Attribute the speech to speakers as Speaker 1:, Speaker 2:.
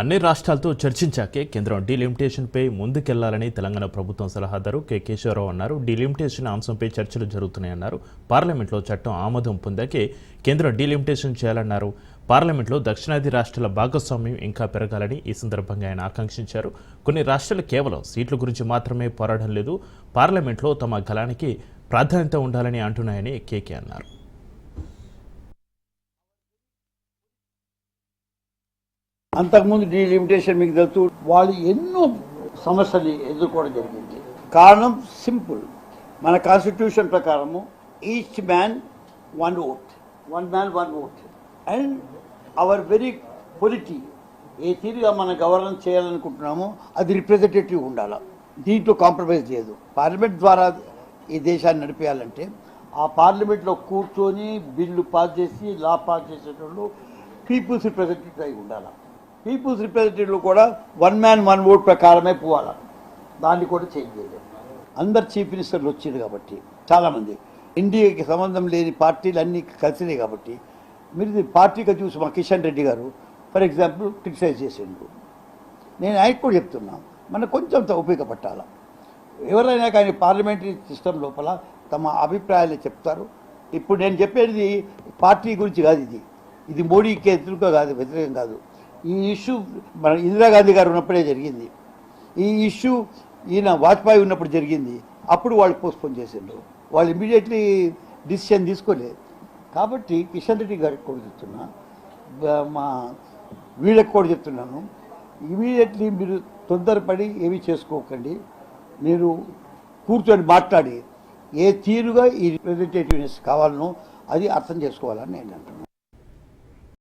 Speaker 1: అన్ని రాష్ట్రాలతో చర్చించాకే కేంద్రం డీలిమిటేషన్పై ముందుకెళ్లాలని తెలంగాణ ప్రభుత్వం సలహాదారు కె కేశవరావు అన్నారు. డీలిమిటేషన్ అంశంపై చర్చలు జరుగుతున్నాయన్నారు. పార్లమెంట్లో చట్టం ఆమోదం పొందాకే కేంద్రం డీలిమిటేషన్ చేయాలన్నారు. పార్లమెంట్లో దక్షిణాది రాష్ట్రాల భాగస్వామ్యం ఇంకా పెరగాలని ఈ సందర్భంగా ఆయన ఆకాంక్షించారు. కొన్ని రాష్ట్రాలు కేవలం సీట్ల గురించి మాత్రమే పోరాడడం లేదు, పార్లమెంట్లో తమ గళానికి ప్రాధాన్యత ఉండాలని అంటున్నాయని కేకే అన్నారు.
Speaker 2: అంతకుముందు డీలిమిటేషన్ మీకు తెలుసు, వాళ్ళు ఎన్నో సమస్యలు ఎదుర్కోవడం జరిగింది. కారణం సింపుల్, మన కాన్స్టిట్యూషన్ ప్రకారము each man one vote and our very polity ఏ తీరుగా మనం గవర్నెన్స్ చేయాలనుకుంటున్నామో అది రిప్రజెంటేటివ్ ఉండాలి. దీంట్లో కాంప్రమైజ్ లేదు. పార్లమెంట్ ద్వారా ఈ దేశాన్ని నడిపేయాలంటే ఆ పార్లమెంట్లో కూర్చొని బిల్లు పాస్ చేసి లా పాస్ చేసేటప్పుడు పీపుల్స్ రిప్రజెంటేటివ్ అయి ఉండాలి. పీపుల్స్ రిప్రజెంటేటివ్లు కూడా వన్ మ్యాన్ వన్ ఓట్ ప్రకారమే పోవాలి. దాన్ని కూడా చేంజ్ చేయలేదు. అందరు చీఫ్ మినిస్టర్లు వచ్చారు కాబట్టి చాలామంది ఇండియాకి సంబంధం లేని పార్టీలు అన్నీ కలిసినాయి కాబట్టి మీరు పార్టీగా చూసి మా కిషన్ రెడ్డి గారు ఫర్ ఎగ్జాంపుల్ క్రిటిసైజ్ చేసిండ్రు. నేను ఆయనకు కూడా చెప్తున్నా, మనకు కొంచెం ఓపిక పట్టాలి. ఎవరైనా కానీ పార్లమెంటరీ సిస్టమ్ లోపల తమ అభిప్రాయాలు చెప్తారు. ఇప్పుడు నేను చెప్పేది పార్టీ గురించి కాదు, ఇది మోడీకి ఎదురుగా కాదు, వ్యతిరేకం కాదు. ఈ ఇష్యూ మన ఇందిరాగాంధీ గారు ఉన్నప్పుడే జరిగింది. ఈ ఇష్యూ ఈయన వాజ్పేయి ఉన్నప్పుడు జరిగింది. అప్పుడు వాళ్ళు పోస్ట్పోన్ చేసిండ్రు. వాళ్ళు ఇమీడియట్లీ డిసిషన్ తీసుకోలేదు. కాబట్టి కిషన్ రెడ్డి గారికి కూడా చెప్తున్నా, మా వీళ్ళకి కూడా చెప్తున్నాను, ఇమీడియట్లీ మీరు తొందరపడి ఏమీ చేసుకోకండి. మీరు కూర్చొని మాట్లాడి ఏ తీరుగా ఈ రిప్రజెంటేటివ్నెస్ కావాలనో అది అర్థం చేసుకోవాలని నేను అంటున్నాను.